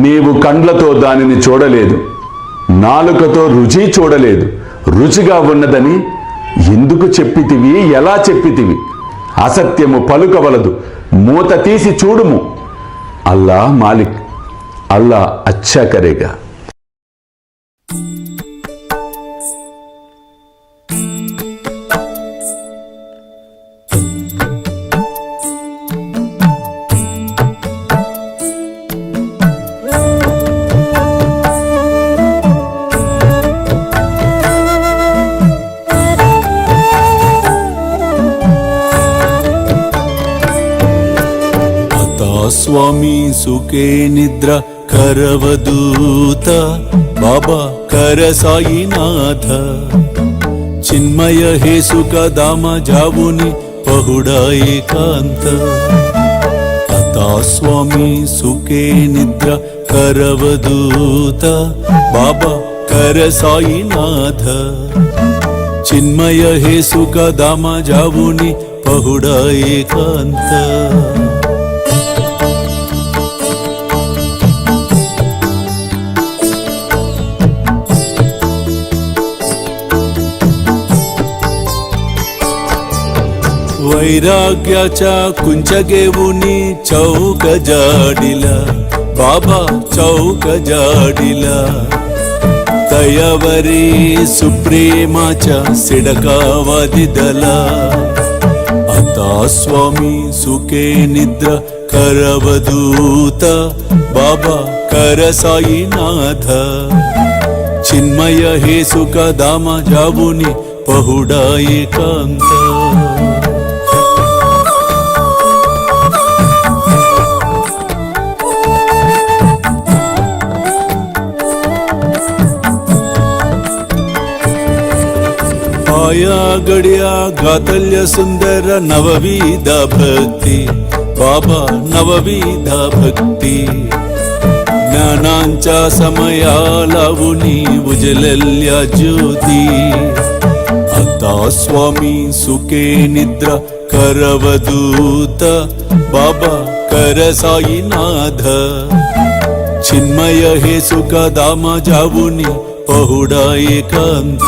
నీవు కండ్లతో దానిని చూడలేదు, నాలుకతో రుచి చూడలేదు. రుచిగా ఉన్నదని ఎందుకు చెప్పితివి? ఎలా చెప్పితివి? అసత్యము పలుకవలదు, మూత తీసి చూడుము. అల్లా మాలిక్, అల్లా అచ్చా కరేగా. స్వామి సుఖే నిద్ర కరవదూత బాబా కర సాయినాథ చిన్మయ హే సుఖ దామ జావుని పహుడా ఏకాంత అతా స్వామి సుఖే నిద్ర కరవదూత బాబా కర సాయినాథ చిన్మయ హే సుఖ దామ జావుని పహుడా ఏకాంత वैराग्याच्या कुंचगेवुनी चौक जाडिला बाबा चौक जाडिला दयावरी सुप्रेमाच्या सिडकावादिदला आता स्वामी सुखे निद्र करवदूत बाबा कर साईनाथ चिन्मय हे सुख दामा जावुनी पहुडा एकांत आया गड्या गातल्य सुंदर नवविधा भक्ती बाबा नवविधा भक्ती ज्ञानांच्या समया लावुनी उजलल्या ज्योती आता स्वामी सुखे निद्रा करवदूत बाबा कर साईनाथ चिन्मय हे सुख दामा जावुनी पहुडा एकांत